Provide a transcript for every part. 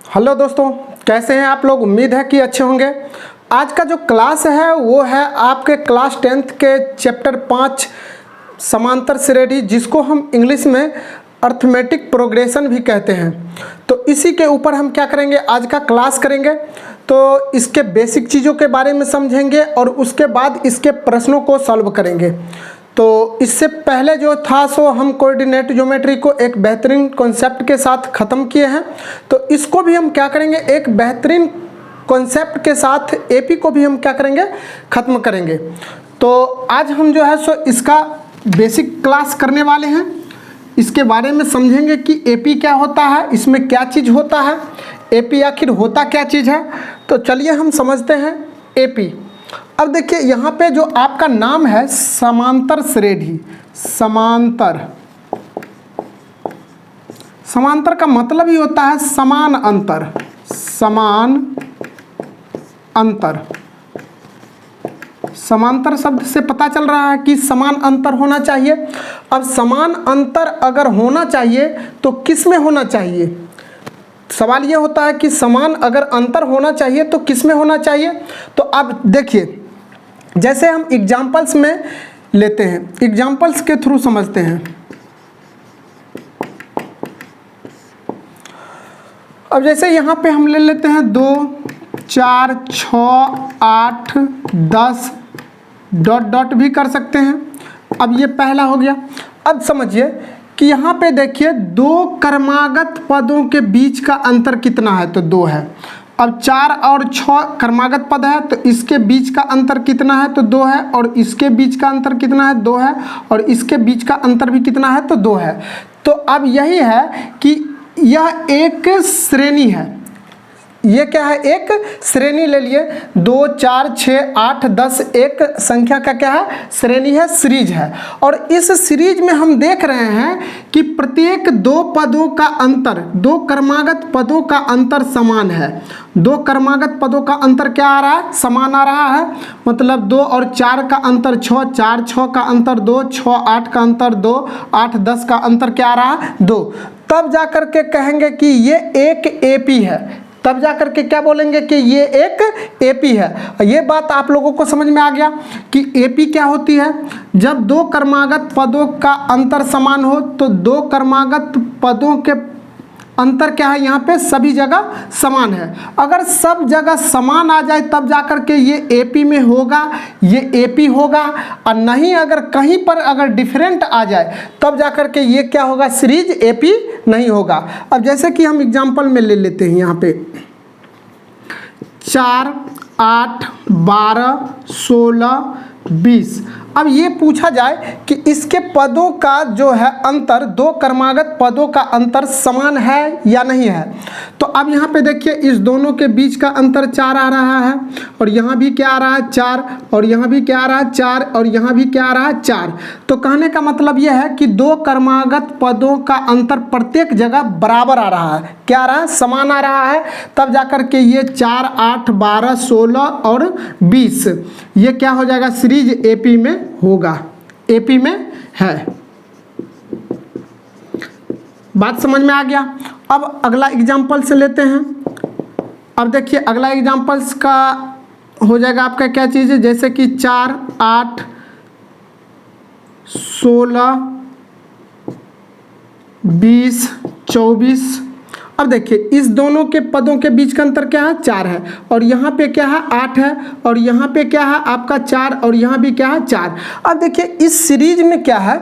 Hello दोस्तों, कैसे हैं आप लोग। उम्मीद है कि अच्छे होंगे। आज का जो क्लास है वो है आपके क्लास 10th के चैप्टर 5 समांतर श्रेणी, जिसको हम इंग्लिश में अर्थमेटिक प्रोग्रेशन भी कहते हैं। तो इसी के ऊपर हम क्या करेंगे, आज का क्लास करेंगे। तो इसके बेसिक चीज़ों के बारे में समझेंगे और उसके बाद इसके प्रश्नों को सॉल्व करेंगे। तो इससे पहले जो था सो हम कोऑर्डिनेट ज्योमेट्री को एक बेहतरीन कॉन्सेप्ट के साथ ख़त्म किए हैं। तो इसको भी हम क्या करेंगे, एक बेहतरीन कॉन्सेप्ट के साथ एपी को भी हम क्या करेंगे, ख़त्म करेंगे। तो आज हम जो है सो इसका बेसिक क्लास करने वाले हैं। इसके बारे में समझेंगे कि एपी क्या होता है, इसमें क्या चीज़ होता है, एपी आखिर होता क्या चीज़ है। तो चलिए हम समझते हैं एपी। अब देखिए यहाँ पे जो आपका नाम है समांतर श्रेणी, समांतर का मतलब ही होता है समान अंतर, समांतर शब्द से पता चल रहा है कि समान अंतर होना चाहिए। अब समान अंतर अगर होना चाहिए तो किस में होना चाहिए, सवाल ये होता है कि समान अगर अंतर होना चाहिए तो किस में होना चाहिए। तो अब देखिए, जैसे हम एग्जाम्पल्स में लेते हैं, एग्जाम्पल्स के थ्रू समझते हैं। अब जैसे यहाँ पे हम ले लेते हैं 2, 4, 6, 8, 10 डॉट डॉट भी कर सकते हैं। अब ये पहला हो गया। अब समझिए कि यहाँ पे देखिए दो क्रमागत पदों के बीच का अंतर कितना है, तो 2 है। अब 4 और 6 क्रमागत पद है, तो इसके बीच का अंतर कितना है, तो 2 है। और इसके बीच का अंतर कितना है, 2 है। और इसके बीच का अंतर भी कितना है, तो 2 है। तो अब यही है कि यह एक श्रेणी है। ये क्या है, एक श्रेणी ले लिए। 2, 4, 6, 8, 10 एक संख्या का क्या है, श्रेणी है, सीरीज है। और इस सीरीज में हम देख रहे हैं कि प्रत्येक दो पदों का अंतर, दो क्रमागत पदों का अंतर समान है। दो क्रमागत पदों का अंतर क्या आ रहा है, समान आ रहा है। मतलब 2 और 4 का अंतर 6, 4, 6 का अंतर 2, 6, 8 का अंतर 2, 8, 10 का अंतर क्या आ रहा है, 2। तब जाकर के कहेंगे कि ये एक एपी है। तब जाकर के क्या बोलेंगे कि ये एक एपी है। ये बात आप लोगों को समझ में आ गया कि एपी क्या होती है। जब दो क्रमागत पदों का अंतर समान हो तो दो क्रमागत पदों के अंतर क्या है, यहाँ पे सभी जगह समान है। अगर सब जगह समान आ जाए तब जाकर के ये एपी में होगा, ये एपी होगा। और नहीं अगर कहीं पर अगर डिफरेंट आ जाए तब जाकर के ये क्या होगा, सीरीज एपी नहीं होगा। अब जैसे कि हम एग्जांपल में ले लेते हैं यहाँ पे 4, 8, 12, 16, 20। अब ये पूछा जाए कि इसके पदों का जो है अंतर, दो क्रमागत पदों का अंतर समान है या नहीं है। तो अब यहाँ पे देखिए इस दोनों के बीच का अंतर 4 आ रहा है। और यहाँ भी क्या आ रहा है, 4। और यहाँ भी क्या आ रहा है, 4। और यहाँ भी क्या आ रहा है, 4। तो कहने का मतलब यह है कि दो क्रमागत पदों का अंतर प्रत्येक जगह बराबर आ रहा है। क्या आ रहा है, समान आ रहा है। तब जाकर के ये 4, 8, 12, 16 और 20 ये क्या हो जाएगा, सीरीज एपी में होगा, एपी में है। बात समझ में आ गया। अब अगला एग्जांपल से लेते हैं। अब देखिए अगला एग्जांपल्स का हो जाएगा आपका क्या चीज़ है, जैसे कि 4, 8, 16, 20, 24। अब देखिए इस दोनों के पदों के बीच का अंतर क्या है, 4 है। और यहाँ पे क्या है, 8 है। और यहाँ पे क्या है आपका 4। और यहाँ भी क्या है, 4। अब देखिए इस सीरीज में क्या है,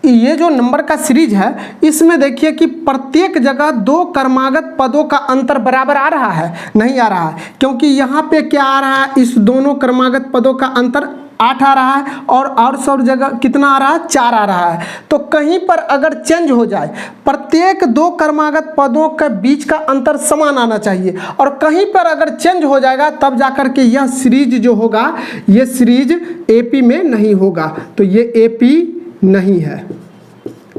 ये जो नंबर का सीरीज है इसमें देखिए कि प्रत्येक जगह दो क्रमागत पदों का अंतर बराबर आ रहा है, नहीं आ रहा है। क्योंकि यहाँ पे क्या आ रहा है, इस दोनों क्रमागत पदों का अंतर 8 आ रहा है। और सब जगह कितना आ रहा है, 4 आ रहा है। तो कहीं पर अगर चेंज हो जाए, प्रत्येक दो क्रमागत पदों के बीच का अंतर समान आना चाहिए। और कहीं पर अगर चेंज हो जाएगा तब जाकर के यह सीरीज जो होगा, ये सीरीज एपी में नहीं होगा। तो ये एपी नहीं है,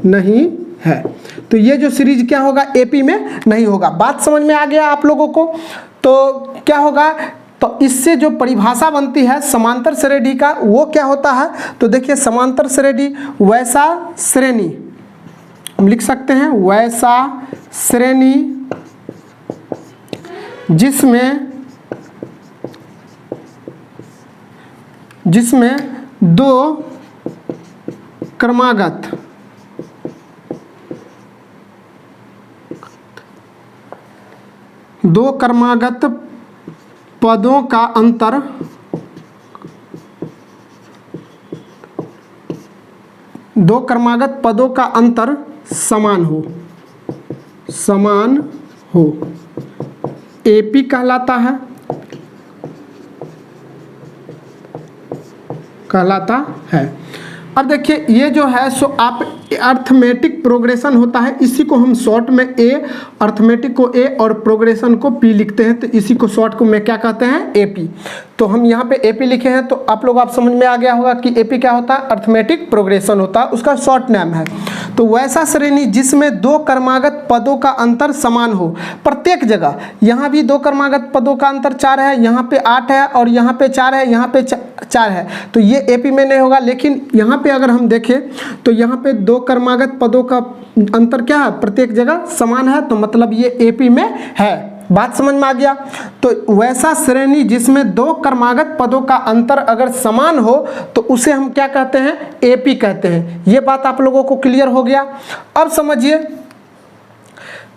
नहीं है। तो ये जो सीरीज क्या होगा, एपी में नहीं होगा। बात समझ में आ गया आप लोगों को। तो क्या होगा, तो इससे जो परिभाषा बनती है समांतर श्रेणी का वो क्या होता है, तो देखिए समांतर श्रेणी वैसा श्रेणी हम लिख सकते हैं, वैसा श्रेणी जिसमें दो क्रमागत पदों का अंतर समान हो एपी कहलाता है। अब देखिए ये जो है सो आप अर्थमेटिक प्रोग्रेशन होता है, इसी को हम शॉर्ट में ए, अर्थमेटिक को ए और प्रोग्रेशन को पी लिखते हैं, तो इसी को शॉर्ट को में क्या कहते हैं, एपी। तो हम यहाँ पे एपी लिखे हैं, तो आप समझ में आ गया होगा कि एपी क्या होता है, अर्थमेटिक प्रोग्रेशन होता है, उसका शॉर्ट नेम है। तो वैसा श्रेणी जिसमें दो क्रमागत पदों का अंतर समान हो, प्रत्येक जगह, यहाँ भी दो क्रमागत पदों का अंतर 4 है, यहाँ पे 8 है और यहाँ पे 4 है, यहाँ पे 4 है, तो ये एपी में नहीं होगा। लेकिन यहाँ पे अगर हम देखें तो यहाँ पे दो क्रमागत पदों का अंतर क्या है, प्रत्येक जगह समान है, तो मतलब ये एपी में है। बात समझ में आ गया। तो वैसा श्रेणी जिसमें दो क्रमागत पदों का अंतर अगर समान हो तो उसे हम क्या कहते हैं, एपी कहते हैं। ये बात आप लोगों को क्लियर हो गया। अब समझिए,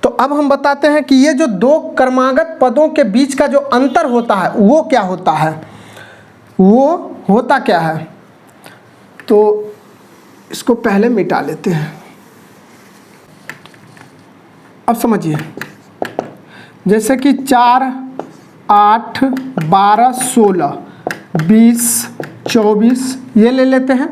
तो अब हम बताते हैं कि ये जो दो क्रमागत पदों के बीच का जो अंतर होता है वो क्या होता है, वो होता क्या है। तो इसको पहले मिटा लेते हैं। अब समझिए, जैसे कि 4, 8, 12, 16, 20, 24 ये ले लेते हैं।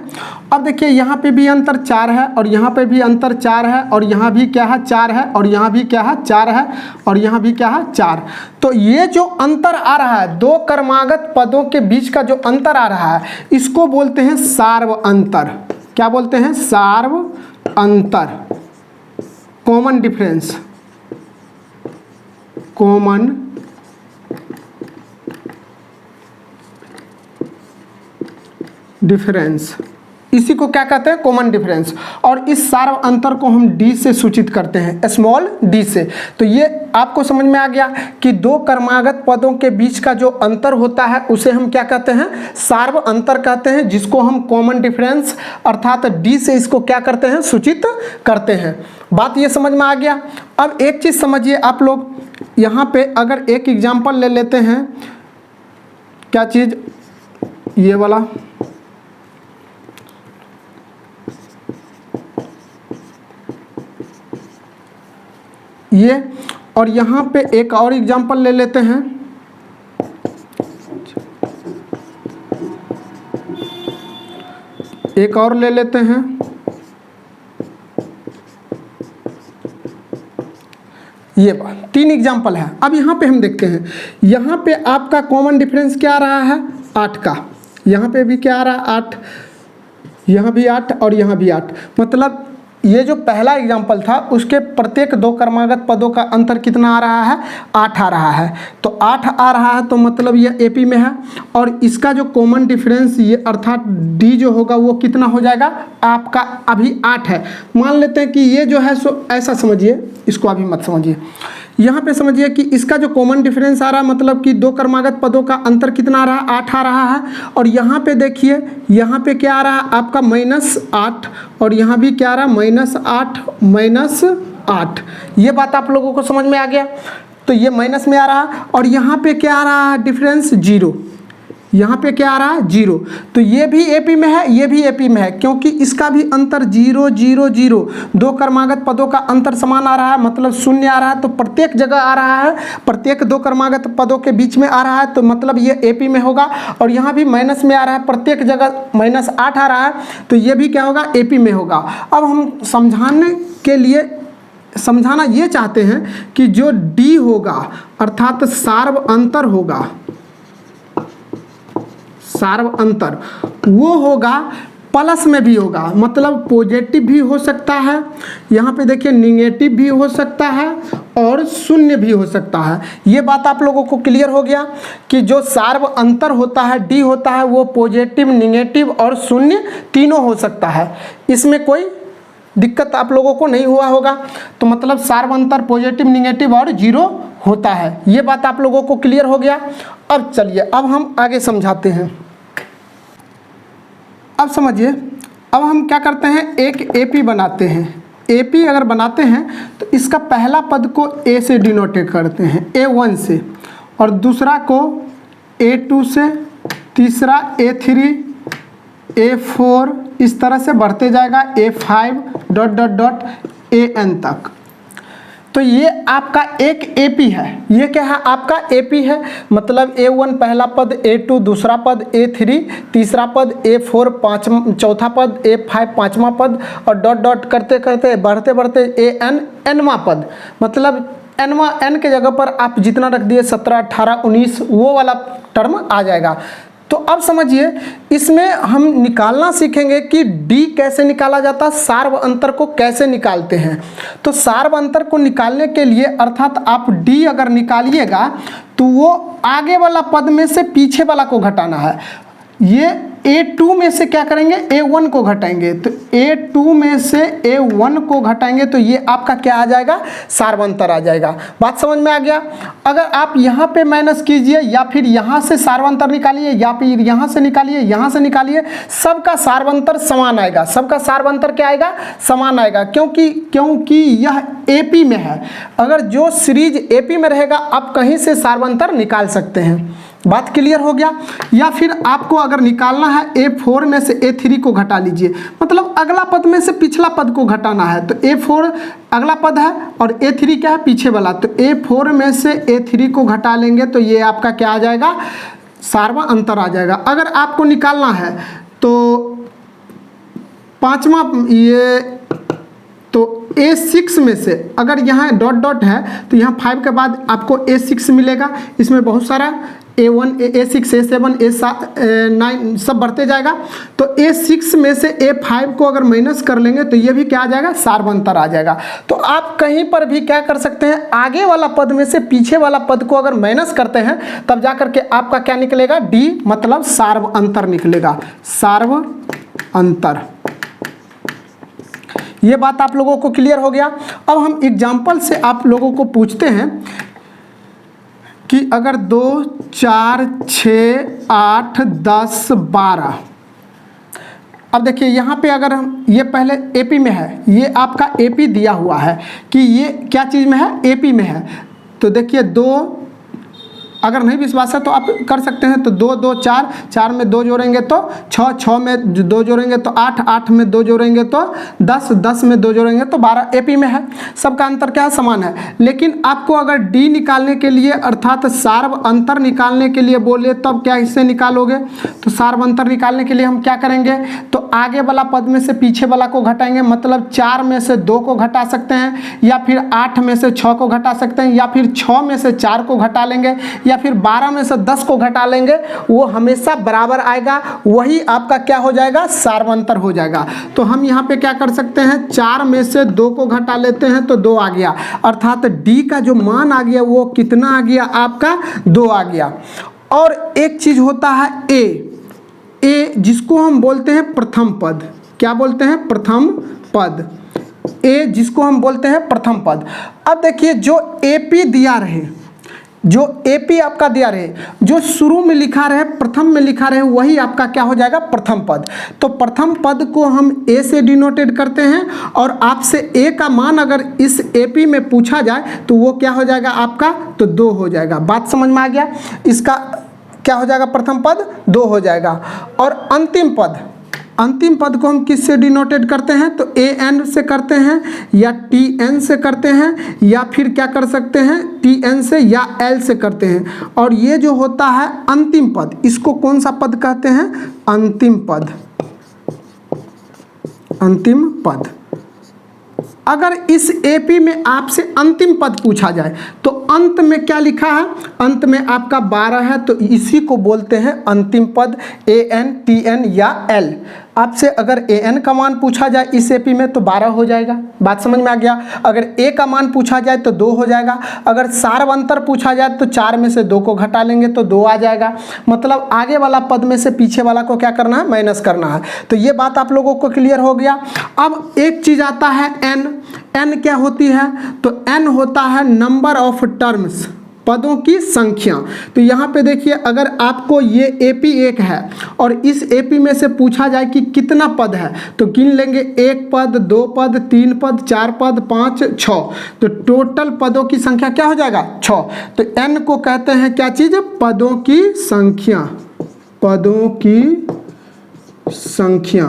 अब देखिए यहाँ पे भी अंतर 4 है और यहाँ पे भी अंतर 4 है और यहाँ भी क्या है, 4 है और यहाँ भी क्या है, 4 है और यहाँ भी क्या है, 4। तो ये जो अंतर आ रहा है, दो क्रमागत पदों के बीच का जो अंतर आ रहा है, इसको बोलते हैं सार्व अंतर। क्या बोलते हैं, सार्व अंतर, कॉमन डिफरेंस, कॉमन डिफरेंस, इसी को क्या कहते हैं, कॉमन डिफरेंस। और इस सार्व अंतर को हम डी से सूचित करते हैं, स्मॉल डी से। तो ये आपको समझ में आ गया कि दो क्रमागत पदों के बीच का जो अंतर होता है उसे हम क्या कहते हैं, सार्व अंतर कहते हैं, जिसको हम कॉमन डिफरेंस अर्थात डी से इसको क्या करते हैं, सूचित करते हैं। बात ये समझ में आ गया। अब एक चीज़ समझिए आप लोग, यहाँ पे अगर एक एग्जाम्पल ले लेते हैं, क्या चीज़, ये वाला, ये, और यहाँ पे एक और एग्जाम्पल ले लेते हैं, एक और ले लेते हैं, ये बात 3 एग्जाम्पल है। अब यहाँ पे हम देखते हैं, यहाँ पे आपका कॉमन डिफरेंस क्या आ रहा है, 8 का, यहाँ पे भी क्या आ रहा है, 8, यहाँ भी 8 और यहाँ भी 8। मतलब ये जो पहला एग्जाम्पल था उसके प्रत्येक दो क्रमागत पदों का अंतर कितना आ रहा है, 8 आ रहा है। तो 8 आ रहा है तो मतलब ये एपी में है। और इसका जो कॉमन डिफरेंस ये अर्थात डी जो होगा वो कितना हो जाएगा, आपका अभी 8 है। मान लेते हैं कि ये जो है सो ऐसा समझिए, इसको अभी मत समझिए, यहाँ पे समझिए कि इसका जो कॉमन डिफरेंस आ रहा है, मतलब कि दो क्रमागत पदों का अंतर कितना आ रहा है, 8 आ रहा है। और यहाँ पे देखिए, यहाँ पे क्या आ रहा है आपका -8 और यहाँ भी क्या आ रहा है, -8 -8। ये बात आप लोगों को समझ में आ गया। तो ये माइनस में आ रहा है और यहाँ पे क्या आ रहा है, डिफरेंस 0। यहाँ पे क्या आ रहा है, 0। तो ये भी एपी में है, ये भी एपी में है, क्योंकि इसका भी अंतर 0 0 0, दो क्रमागत पदों का अंतर समान आ रहा है, मतलब 0 आ रहा है। तो प्रत्येक जगह आ रहा है, प्रत्येक दो क्रमागत पदों के बीच में आ रहा है, तो मतलब ये एपी में होगा। और यहाँ भी माइनस में आ रहा है, प्रत्येक जगह -8 आ रहा है, तो ये भी क्या होगा, एपी में होगा। अब हम समझाने के लिए समझाना ये चाहते हैं कि जो डी होगा अर्थात सार्व अंतर होगा, सार्व अंतर वो होगा प्लस में भी होगा, मतलब पॉजिटिव भी हो सकता है, यहाँ पे देखिए निगेटिव भी हो सकता है और शून्य भी हो सकता है। ये बात आप लोगों को क्लियर हो गया कि जो सार्व अंतर होता है डी होता है वो पॉजिटिव, निगेटिव और शून्य तीनों हो सकता है। इसमें कोई दिक्कत आप लोगों को नहीं हुआ होगा। तो मतलब सार्व अंतर पॉजिटिव, निगेटिव और 0 होता है। ये बात आप लोगों को क्लियर हो गया। अब चलिए अब हम आगे समझाते हैं। अब समझिए, अब हम क्या करते हैं, एक एपी बनाते हैं। एपी अगर बनाते हैं तो इसका पहला पद को ए से डिनोटेट करते हैं, A1 से, और दूसरा को A2 से, तीसरा A3, A4, इस तरह से बढ़ते जाएगा A5 ... AN तक। तो ये आपका एक एपी है। ये क्या है, आपका एपी है, मतलब A1 पहला पद, A2 दूसरा पद, A3 तीसरा पद, A4 चौथा पद, A5 पाँचवा पद, और ... करते करते बढ़ते बढ़ते AN nवां पद। मतलब n के जगह पर आप जितना रख दिए 17, 18, 19 वो वाला टर्म आ जाएगा। तो अब समझिए, इसमें हम निकालना सीखेंगे कि डी कैसे निकाला जाता है, सार्व अंतर को कैसे निकालते हैं। तो सार्व अंतर को निकालने के लिए, अर्थात आप डी अगर निकालिएगा तो वो आगे वाला पद में से पीछे वाला को घटाना है। ये A2 में से क्या करेंगे, A1 को घटाएंगे। तो A2 में से A1 को घटाएंगे तो ये आपका क्या आ जाएगा, सार्वंतर आ जाएगा। बात समझ में आ गया। अगर आप यहाँ पे माइनस कीजिए या फिर यहाँ से सार्वंतर निकालिए या फिर यहाँ से निकालिए, यहाँ से निकालिए, सबका सार्वंतर समान आएगा। सबका सार्वंतर क्या आएगा, समान आएगा। क्योंकि यह AP में है। अगर जो सीरीज AP में रहेगा आप कहीं से सार्वंतर निकाल सकते हैं। बात क्लियर हो गया। या फिर आपको अगर निकालना है A4 में से A3 को घटा लीजिए, मतलब अगला पद में से पिछला पद को घटाना है। तो A4 अगला पद है और A3 क्या है, पीछे वाला। तो A4 में से A3 को घटा लेंगे तो ये आपका क्या आ जाएगा, सार्व अंतर आ जाएगा। अगर आपको निकालना है तो पांचवा, ये तो A6 में से, अगर यहाँ ... है तो यहाँ 5 के बाद आपको A6 मिलेगा। इसमें बहुत सारा A1, A6, A7, A9 सब बढ़ते जाएगा। तो A6 में से A5 को अगर माइनस कर लेंगे तो ये भी क्या आ जाएगा, सार्वंतर आ जाएगा। तो आप कहीं पर भी क्या कर सकते हैं, आगे वाला पद में से पीछे वाला पद को अगर माइनस करते हैं तब जा करके आपका क्या निकलेगा, D मतलब सार्व अंतर निकलेगा, सार्व अंतर। ये बात आप लोगों को क्लियर हो गया। अब हम एग्जाम्पल से आप लोगों को पूछते हैं कि अगर 2, 4, 6, 8, 10, 12, अब देखिए यहाँ पे अगर हम, ये पहले एपी में है, ये आपका एपी दिया हुआ है कि ये क्या चीज़ में है, एपी में है। तो देखिए 2, अगर नहीं विश्वास है तो आप कर सकते हैं। तो 2, 2, 4, 4 में 2 जोड़ेंगे तो 6, 6 में 2 जोड़ेंगे तो 8, 8 में 2 जोड़ेंगे तो 10, 10 में 2 जोड़ेंगे तो 12। एपी में है, सबका अंतर क्या है, समान है। लेकिन आपको अगर डी निकालने के लिए, अर्थात सार्व अंतर निकालने के लिए बोले तब क्या इससे निकालोगे। तो सार्व अंतर निकालने के लिए हम क्या करेंगे, तो आगे वाला पद में से पीछे वाला को घटाएंगे। मतलब 4 में से 2 को घटा सकते हैं, या फिर 8 में से 6 को घटा सकते हैं, या फिर 6 में से 4 को घटा लेंगे, या फिर 12 में से 10 को घटा लेंगे। वो हमेशा बराबर आएगा, वही आपका क्या हो जाएगा, सार्वंतर हो जाएगा। तो हम यहाँ पे क्या कर सकते हैं, 4 में से 2 को घटा लेते हैं तो 2 आ गया, अर्थात डी का जो मान आ गया वो कितना आ गया, आपका 2 आ गया। और एक चीज होता है ए, जिसको हम बोलते हैं प्रथम पद। क्या बोलते हैं, प्रथम पद। ए जिसको हम बोलते हैं प्रथम पद। अब देखिए, जो एपी दिया रहे, जो एपी आपका दिया रहे, जो शुरू में लिखा रहे, प्रथम में लिखा रहे, वही आपका क्या हो जाएगा, प्रथम पद। तो प्रथम पद को हम ए से डिनोटेड करते हैं, और आपसे ए का मान अगर इस एपी में पूछा जाए तो वो क्या हो जाएगा आपका, तो 2 हो जाएगा। बात समझ में आ गया। इसका क्या हो जाएगा, प्रथम पद 2 हो जाएगा। और अंतिम पद, अंतिम पद को हम किससे डिनोटेड करते हैं, तो AN से करते हैं, या TN से करते हैं, या फिर क्या कर सकते हैं, TN से या L से करते हैं। और ये जो होता है अंतिम पद, इसको कौन सा पद कहते हैं, अंतिम पद। अंतिम पद। अगर इस एपी में आपसे अंतिम पद पूछा जाए तो अंत में क्या लिखा है, अंत में आपका 12 है, तो इसी को बोलते हैं अंतिम पद, AN, TN या L। आपसे अगर an का मान पूछा जाए इस AP में तो 12 हो जाएगा। बात समझ में आ गया। अगर a का मान पूछा जाए तो 2 हो जाएगा। अगर सार्वंतर पूछा जाए तो 4 में से 2 को घटा लेंगे तो 2 आ जाएगा। मतलब आगे वाला पद में से पीछे वाला को क्या करना है, माइनस करना है। तो ये बात आप लोगों को क्लियर हो गया। अब एक चीज आता है n क्या होती है, तो n होता है नंबर ऑफ टर्म्स, पदों की संख्या। तो यहाँ पे देखिए, अगर आपको ये AP 1 है और इस AP में से पूछा जाए कि कितना पद है तो गिन लेंगे, 1 पद, 2 पद, 3 पद, 4 पद, 5, 6। तो टोटल पदों की संख्या क्या हो जाएगा, 6। तो n को कहते हैं क्या चीज, पदों की संख्या, पदों की संख्या।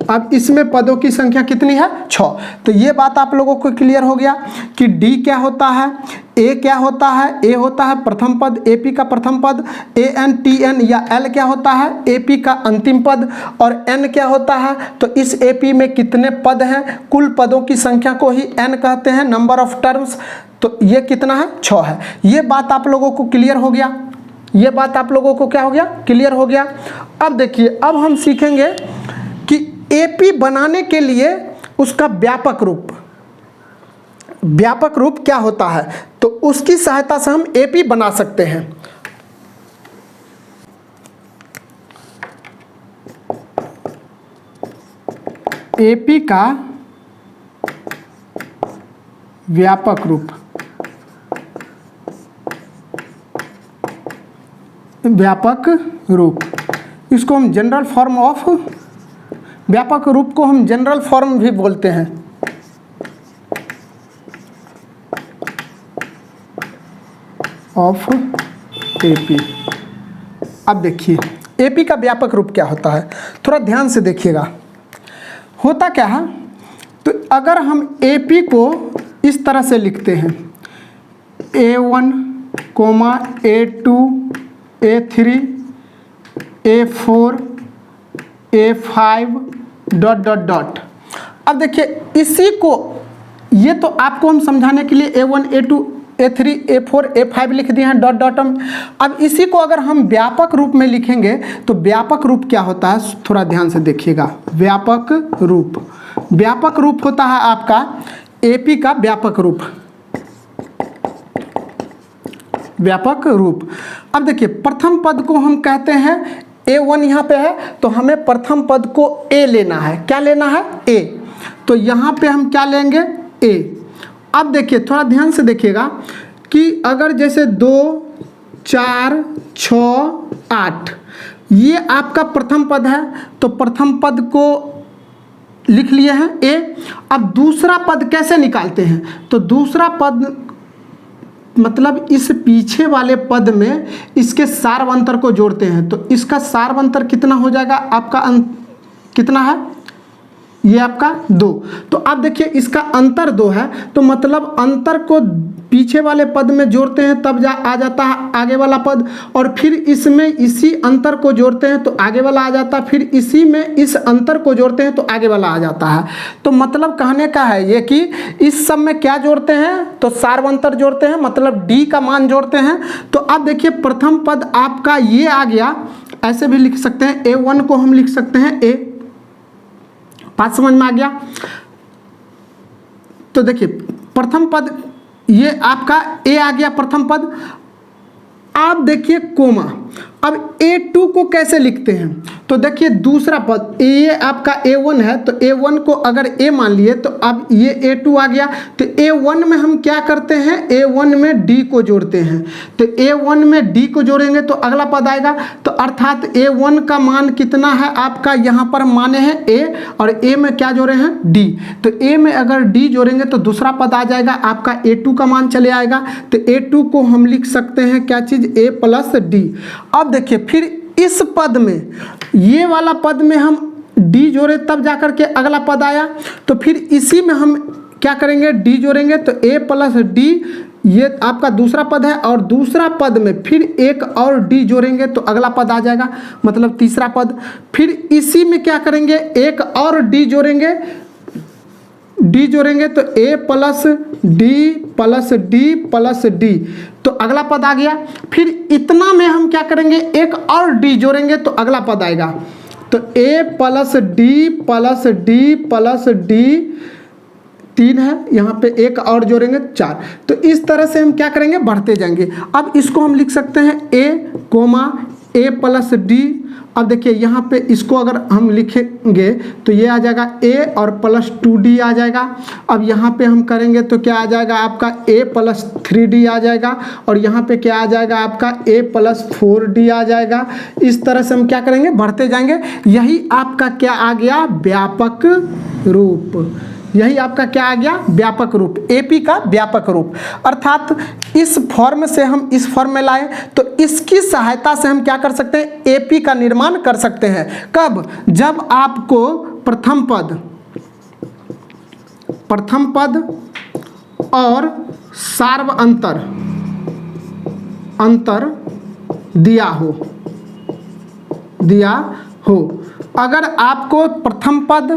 अब इसमें पदों की संख्या कितनी है, 6। तो ये बात आप लोगों को क्लियर हो गया कि D क्या होता है, A क्या होता है, A होता है प्रथम पद, AP का प्रथम पद, AN TN या L क्या होता है, AP का अंतिम पद, और N क्या होता है, तो इस AP में कितने पद हैं, कुल पदों की संख्या को ही N कहते हैं, नंबर ऑफ टर्म्स। तो ये कितना है, 6 है। ये बात आप लोगों को क्लियर हो गया। ये बात आप लोगों को क्या हो गया, क्लियर हो गया। अब देखिए, अब हम सीखेंगे कि AP बनाने के लिए उसका व्यापक रूप क्या होता है, तो उसकी सहायता से हम AP बना सकते हैं। AP का व्यापक रूप, इसको हम जनरल फॉर्म ऑफ, व्यापक रूप को हम जनरल फॉर्म भी बोलते हैं। Of AP। अब देखिए AP का व्यापक रूप क्या होता है, थोड़ा ध्यान से देखिएगा। होता क्या है, तो अगर हम AP को इस तरह से लिखते हैं, A1, A2, A3, A4, A5 ... अब देखिए इसी को, ये तो आपको हम समझाने के लिए A1, A2, A3, A4, A5 लिख दिए हैं ... अब इसी को अगर हम व्यापक रूप में लिखेंगे तो व्यापक रूप क्या होता है, थोड़ा ध्यान से देखिएगा। व्यापक रूप होता है आपका AP का व्यापक रूप। अब देखिए, प्रथम पद को हम कहते हैं A1, यहाँ पे है तो हमें प्रथम पद को A लेना है। क्या लेना है, A। तो यहाँ पे हम क्या लेंगे, A। अब देखिए थोड़ा ध्यान से देखिएगा कि अगर जैसे 2, 4, 6, 8 ये आपका प्रथम पद है, तो प्रथम पद को लिख लिए हैं A। अब दूसरा पद कैसे निकालते हैं, तो दूसरा पद मतलब इस पीछे वाले पद में इसके सार्वंतर को जोड़ते हैं। तो इसका सार्वंतर कितना हो जाएगा आपका, कितना है, ये आपका 2। तो अब देखिए इसका अंतर 2 है, तो मतलब अंतर को पीछे वाले पद में जोड़ते हैं तब आ जाता है आगे वाला पद, और फिर इसमें इसी अंतर को जोड़ते हैं तो आगे वाला आ जाता है, फिर इसी में इस अंतर को जोड़ते हैं तो आगे वाला आ जाता है। तो मतलब कहने का है ये कि इस सब में क्या जोड़ते हैं, तो सार्वंतर जोड़ते हैं, मतलब D का मान जोड़ते हैं। तो अब देखिए प्रथम पद आपका ये आ गया, ऐसे भी लिख सकते हैं, A1 को हम लिख सकते हैं A। बात समझ में आ गया। तो देखिए प्रथम पद ये आपका A आ गया प्रथम पद। आप देखिए कोमा, अब A2 को कैसे लिखते हैं, तो देखिए दूसरा पद ये आपका A1 है, तो A1 को अगर A मान लिए तो अब ये A2 आ गया। तो A1 में हम क्या करते हैं, A1 में D को जोड़ते हैं। तो A1 में D को जोड़ेंगे तो अगला पद आएगा, तो अर्थात A1 का मान कितना है आपका, यहाँ पर माने हैं A, और A में क्या जोड़े हैं, D। तो A में अगर D जोड़ेंगे तो दूसरा पद आ जाएगा आपका A2 का मान चले आएगा। तो A2 को हम लिख सकते हैं क्या चीज़, A प्लस D। अब देखिए फिर इस पद में, ये वाला पद में हम D जोड़े तब जाकर के अगला पद आया, तो फिर इसी में हम क्या करेंगे, D जोड़ेंगे। तो A प्लस D ये आपका दूसरा पद है, और दूसरा पद में फिर एक और D जोड़ेंगे तो अगला पद आ जाएगा, मतलब तीसरा पद। फिर इसी में क्या करेंगे, एक और D जोड़ेंगे, D जोड़ेंगे तो A plus D plus D plus D, तो अगला पद आ गया। फिर इतना में हम क्या करेंगे, एक और D जोड़ेंगे तो अगला पद आएगा। तो a plus D plus D plus D 3 है, यहाँ पे एक और जोड़ेंगे 4। तो इस तरह से हम क्या करेंगे, बढ़ते जाएंगे। अब इसको हम लिख सकते हैं a comma a plus D. अब देखिए यहाँ पे इसको अगर हम लिखेंगे तो ये आ जाएगा a और प्लस 2d आ जाएगा। अब यहाँ पे हम करेंगे तो क्या आ जाएगा आपका a प्लस 3d आ जाएगा, और यहाँ पे क्या आ जाएगा आपका a प्लस 4d आ जाएगा। इस तरह से हम क्या करेंगे, बढ़ते जाएंगे। यही आपका क्या आ गया, व्यापक रूप। यही आपका क्या आ गया, व्यापक रूप, एपी का व्यापक रूप। अर्थात इस फॉर्म से हम इस फॉर्म में लाए तो इसकी सहायता से हम क्या कर सकते हैं, एपी का निर्माण कर सकते हैं। कब, जब आपको प्रथम पद और सार्व अंतर दिया हो। अगर आपको प्रथम पद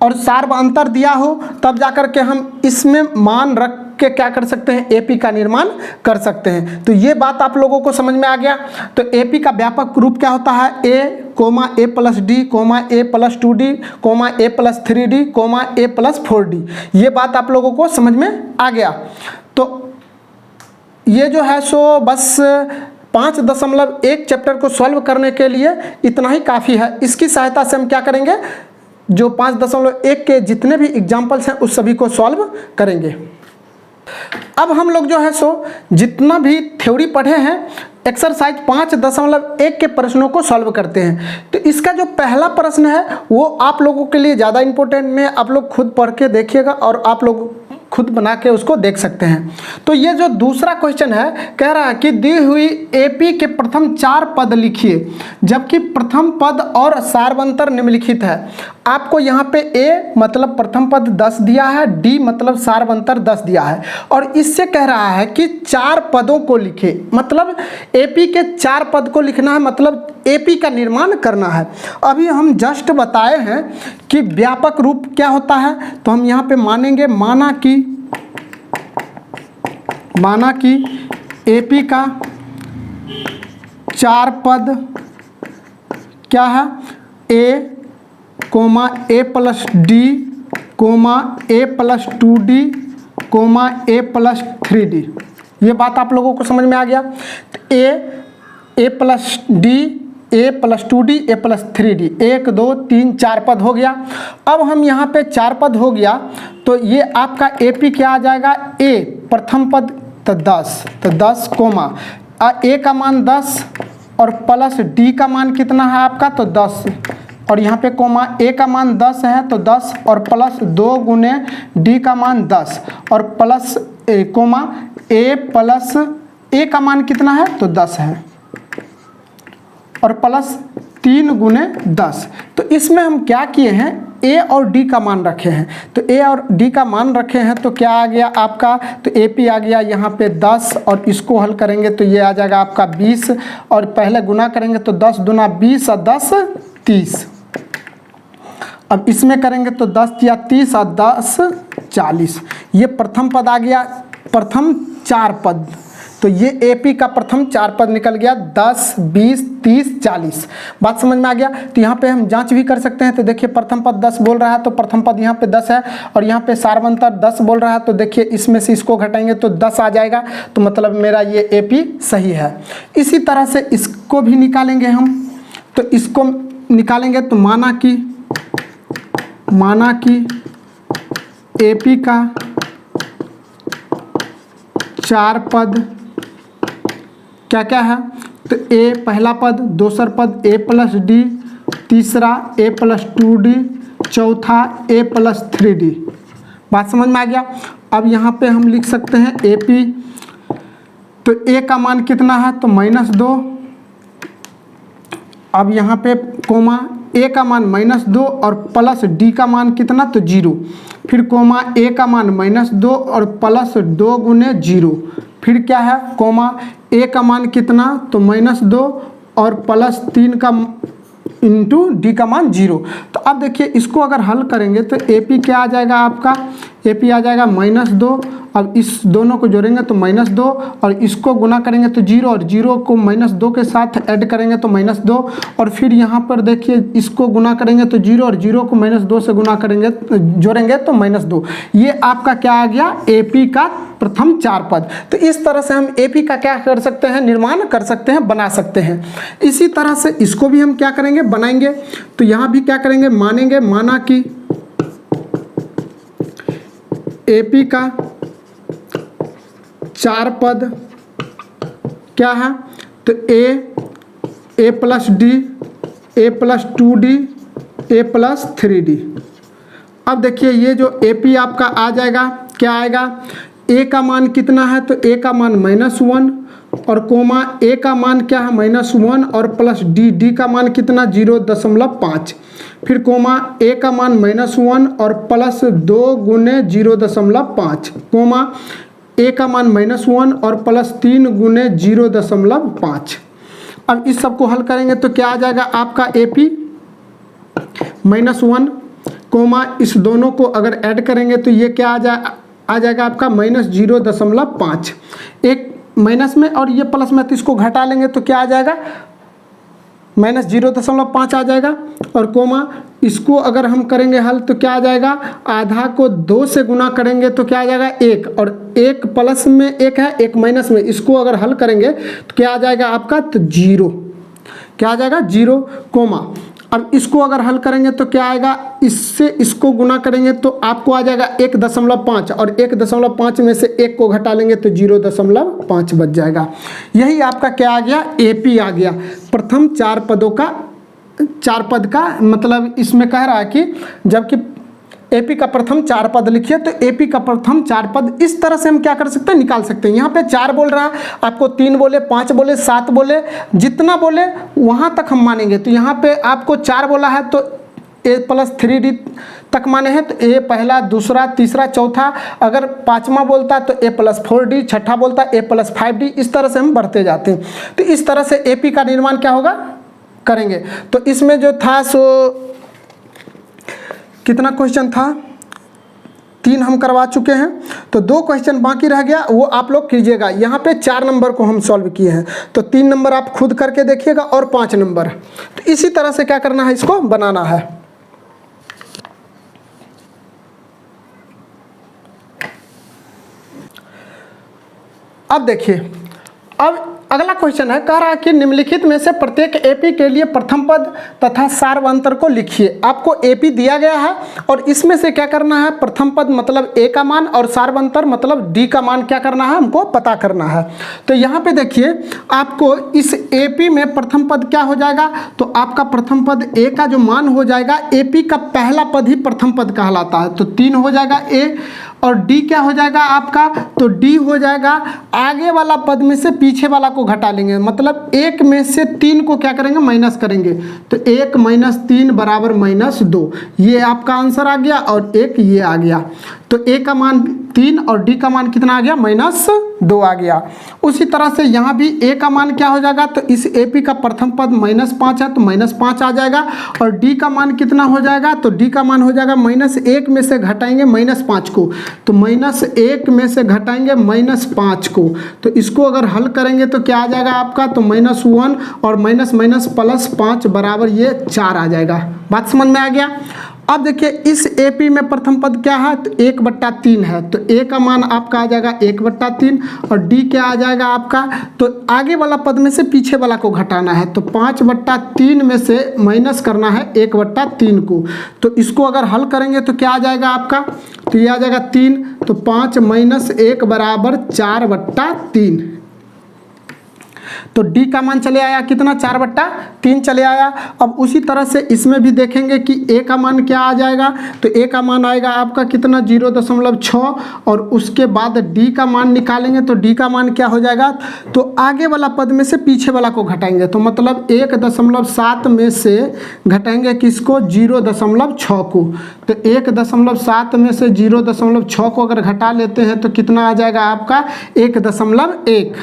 और सार्व अंतर दिया हो तब जाकर के हम इसमें मान रख के क्या कर सकते हैं, एपी का निर्माण कर सकते हैं। तो ये बात आप लोगों को समझ में आ गया। तो एपी का व्यापक रूप क्या होता है, a comma a plus D comma a plus 2d comma a plus 3d comma a plus 4d। ये बात आप लोगों को समझ में आ गया। तो ये जो है सो बस 5.1 चैप्टर को सॉल्व करने के लिए इतना ही काफ़ी है। इसकी सहायता से हम क्या करेंगे, जो 5.1 के जितने भी एग्जाम्पल्स हैं उस सभी को सॉल्व करेंगे। अब हम लोग जो है सो जितना भी थ्योरी पढ़े हैं, एक्सरसाइज 5.1 के प्रश्नों को सॉल्व करते हैं। तो इसका जो पहला प्रश्न है वो आप लोगों के लिए ज़्यादा इंपॉर्टेंट में, आप लोग खुद पढ़ के देखिएगा और आप लोग खुद बना के उसको देख सकते हैं। तो ये जो दूसरा क्वेश्चन है, कह रहा है कि दी हुई एपी के प्रथम 4 पद लिखिए, जबकि प्रथम पद और सार्वंतर निम्नलिखित है। आपको यहाँ पे ए मतलब प्रथम पद 10 दिया है, डी मतलब सार्वंतर 10 दिया है, और इससे कह रहा है कि 4 पदों को लिखे, मतलब एपी के 4 पद को लिखना है, मतलब एपी का निर्माण करना है। अभी हम जस्ट बताए हैं कि व्यापक रूप क्या होता है, तो हम यहाँ पे मानेंगे, माना कि एपी का 4 पद क्या है, ए कोमा ए प्लस डी कोमा ए प्लस 2d कोमा ए प्लस 3d। ये बात आप लोगों को समझ में आ गया। तो ए प्लस डी, ए प्लस 2d, ए प्लस 3d, 1 2 3 4 पद हो गया। अब हम यहाँ पे 4 पद हो गया तो ये आपका एपी क्या आ जाएगा, ए प्रथम पद तो 10, तो 10 कोमा ए का मान 10 और प्लस डी का मान कितना है आपका, तो 10, और यहाँ पे कोमा ए का मान 10 है तो 10 और प्लस 2 गुने डी का मान 10 और प्लस कोमा ए प्लस ए का मान कितना है, तो 10 है और प्लस 3 गुने 10। तो इसमें हम क्या किए हैं, ए और डी का मान रखे हैं। तो ए और डी का मान रखे हैं तो क्या आ गया आपका, तो एपी आ गया यहाँ पे 10, और इसको हल करेंगे तो ये आ जाएगा आपका 20, और पहले गुना करेंगे तो 10 दूना 20 और 10 30। अब इसमें करेंगे तो 10 या 30 और 10 40। ये प्रथम पद आ गया, प्रथम 4 पद। तो ये एपी का प्रथम 4 पद निकल गया, 10 20 30 40। बात समझ में आ गया। तो यहाँ पे हम जांच भी कर सकते हैं। तो देखिए प्रथम पद 10 बोल रहा है तो प्रथम पद यहाँ पे 10 है, और यहाँ पे सार्वंतर 10 बोल रहा है तो देखिए इसमें से इसको घटाएंगे तो 10 आ जाएगा। तो मतलब मेरा ये एपी सही है। इसी तरह से इसको भी निकालेंगे हम। तो इसको निकालेंगे तो माना कि एपी का 4 पद क्या क्या है, तो ए पहला पद, दूसरा पद ए प्लस डी, तीसरा ए प्लस 2d, चौथा ए प्लस 3d। बात समझ में आ गया। अब यहाँ पे हम लिख सकते हैं एपी, तो ए का मान कितना है, तो -2। अब यहाँ पे कोमा ए का मान -2 और प्लस डी का मान कितना, तो 0। फिर कोमा ए का मान -2 और प्लस 2 गुने 0। फिर क्या है, कोमा ए का मान कितना, तो -2 और प्लस 3 का इंटू डी का मान 0। तो अब देखिए इसको अगर हल करेंगे तो एपी क्या आ जाएगा आपका, AP आ जाएगा -2। अब इस दोनों को जोड़ेंगे तो -2 और इसको गुना करेंगे तो 0 और 0 को -2 के साथ ऐड करेंगे तो -2 और फिर यहाँ पर देखिए इसको गुना करेंगे तो 0 और 0 को -2 से गुना करेंगे जोड़ेंगे तो -2। ये आपका क्या आ गया AP का प्रथम 4 पद। तो इस तरह से हम AP का क्या कर सकते हैं, निर्माण कर सकते हैं, बना सकते हैं। इसी तरह से इसको भी हम क्या करेंगे, बनाएंगे। तो यहाँ भी क्या करेंगे, मानेंगे, माना कि AP का 4 पद क्या है, तो A plus D, A plus 2D, A plus 3D। अब देखिए ये जो AP आपका आ जाएगा, क्या आएगा, A का मान कितना है, तो A का मान -1 और कोमा A का मान क्या है, -1 और प्लस D का मान कितना, 0.5, फिर कोमा A का मान -1 और प्लस 2 गुने 0.5, कोमा A का मान -1 और प्लस 3 गुने 0.5। अब इस सब को हल करेंगे तो क्या आ जाएगा आपका AP -1 कोमा इस दोनों को अगर ऐड करेंगे तो ये क्या आ जाएगा आपका -0.5, एक माइनस में और ये प्लस में, तो इसको घटा लेंगे तो क्या आ जाएगा, -0.5 आ जाएगा। और कोमा इसको अगर हम करेंगे हल तो क्या आ जाएगा, आधा को 2 से गुना करेंगे तो क्या आ जाएगा 1, और 1 प्लस में 1 है, 1 माइनस में, इसको अगर हल करेंगे तो क्या आ जाएगा आपका, तो 0, क्या आ जाएगा 0, कोमा अब इसको अगर हल करेंगे तो क्या आएगा, इससे इसको गुना करेंगे तो आपको आ जाएगा 1.5 और 1.5 में से 1 को घटा लेंगे तो 0.5 बच जाएगा। यही आपका क्या आ गया, AP आ गया। प्रथम 4 पदों का 4 पद का मतलब इसमें कह रहा है कि जबकि AP का प्रथम 4 पद लिखिए, तो AP का प्रथम 4 पद इस तरह से हम क्या कर सकते हैं, निकाल सकते हैं। यहाँ पे 4 बोल रहा है, आपको 3 बोले, 5 बोले, 7 बोले, जितना बोले वहाँ तक हम मानेंगे। तो यहाँ पे आपको 4 बोला है तो A प्लस 3D तक माने हैं, तो A पहला, दूसरा, तीसरा, चौथा, अगर 5वां बोलता है तो A प्लस 4D, छठा बोलता है A प्लस 5D, इस तरह से हम बढ़ते जाते हैं। तो इस तरह से AP का निर्माण क्या होगा, करेंगे। तो इसमें जो था सो कितना क्वेश्चन था, 3 हम करवा चुके हैं, तो 2 क्वेश्चन बाकी रह गया, वो आप लोग कीजिएगा। यहाँ पे 4 नंबर को हम सॉल्व किए हैं, तो 3 नंबर आप खुद करके देखिएगा और 5 नंबर। तो इसी तरह से क्या करना है, इसको बनाना है। अब देखिए, अब अगला क्वेश्चन है, कह रहा है कि निम्नलिखित में से प्रत्येक AP के लिए प्रथम पद तथा सार्वंतर को लिखिए। आपको AP दिया गया है और इसमें से क्या करना है, प्रथम पद मतलब A का मान और सार्वंतर मतलब D का मान क्या करना है, हमको पता करना है। तो यहाँ पे देखिए, आपको इस AP में प्रथम पद क्या हो जाएगा, तो आपका प्रथम पद A का जो मान हो जाएगा, AP का पहला पद ही प्रथम पद कहलाता है, तो 3 हो जाएगा A, और D क्या हो जाएगा आपका, तो D हो जाएगा आगे वाला पद में से पीछे वाला को घटा लेंगे, मतलब 1 में से 3 को क्या करेंगे, माइनस करेंगे, तो 1 - 3 बराबर -2, ये आपका आंसर आ गया और 1 ये आ गया। तो A का मान 3 और D का मान कितना आ गया, -2 आ गया। उसी तरह से यहाँ भी A का मान क्या हो जाएगा, तो इस AP का प्रथम पद -5 है तो -5 आ जाएगा, और D का मान कितना हो जाएगा, तो D का मान हो जाएगा -1 में से घटाएंगे -5 को, तो -1 में से घटाएंगे -5 को, तो इसको अगर हल करेंगे तो क्या आ जाएगा आपका, तो -1 और माइनस प्लस 5 बराबर ये 4 आ जाएगा। बात समझ में आ गया। अब देखिए इस AP में प्रथम पद क्या है, तो 1/3 है, तो A का मान आपका आ जाएगा 1/3 और D क्या आ जाएगा आपका, तो आगे वाला पद में से पीछे वाला को घटाना है, तो 5/3 में से माइनस करना है 1/3 को, तो इसको अगर हल करेंगे तो क्या आ जाएगा आपका, तो ये आ जाएगा 3, तो 5 - 1 बराबर 4/3। तो D का मान चले आया कितना, 4/3 चले आया। अब उसी तरह से इसमें भी देखेंगे कि A का मान क्या आ जाएगा, तो A का मान आएगा आपका कितना, 0.6, और उसके बाद D का मान निकालेंगे तो D का मान क्या हो जाएगा, तो आगे वाला पद में से पीछे वाला को घटाएंगे, तो मतलब 1.7 में से घटाएंगे किसको, 0.6 को, तो 1.7 में से 0.6 को अगर घटा लेते हैं तो कितना आ जाएगा आपका, 1.1।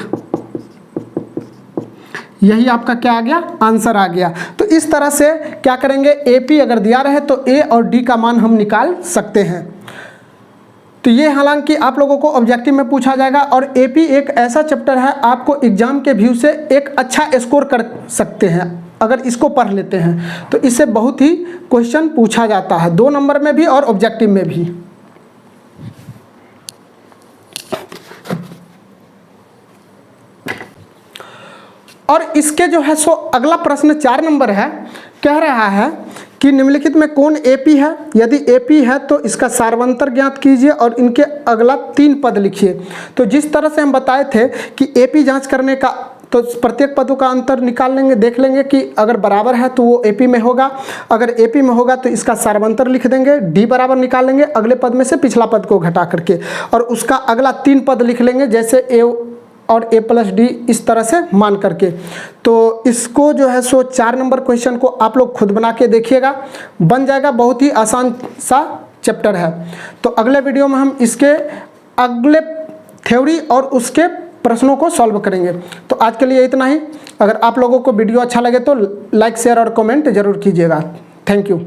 यही आपका क्या आ गया, आंसर आ गया। तो इस तरह से क्या करेंगे, AP अगर दिया रहे तो A और D का मान हम निकाल सकते हैं। तो ये हालांकि आप लोगों को ऑब्जेक्टिव में पूछा जाएगा, और एपी एक ऐसा चैप्टर है आपको एग्जाम के व्यू से एक अच्छा स्कोर कर सकते हैं अगर इसको पढ़ लेते हैं, तो इससे बहुत ही क्वेश्चन पूछा जाता है 2 नंबर में भी और ऑब्जेक्टिव में भी। और इसके जो है सो अगला प्रश्न 4 नंबर है, कह रहा है कि निम्नलिखित में कौन एपी है, यदि एपी है तो इसका सार्वंतर ज्ञात कीजिए और इनके अगला 3 पद लिखिए। तो जिस तरह से हम बताए थे कि एपी जांच करने का, तो प्रत्येक पदों का अंतर निकाल लेंगे, देख लेंगे कि अगर बराबर है तो वो एपी में होगा, अगर एपी में होगा तो इसका सार्वंतर लिख देंगे, डी बराबर निकाल लेंगे अगले पद में से पिछला पद को घटा करके, और उसका अगला 3 पद लिख लेंगे जैसे ए और ए प्लस डी, इस तरह से मान करके। तो इसको जो है सो 4 नंबर क्वेश्चन को आप लोग खुद बना के देखिएगा, बन जाएगा, बहुत ही आसान सा चैप्टर है। तो अगले वीडियो में हम इसके अगले थ्योरी और उसके प्रश्नों को सॉल्व करेंगे। तो आज के लिए इतना ही। अगर आप लोगों को वीडियो अच्छा लगे तो लाइक शेयर और कमेंट जरूर कीजिएगा। Thank you.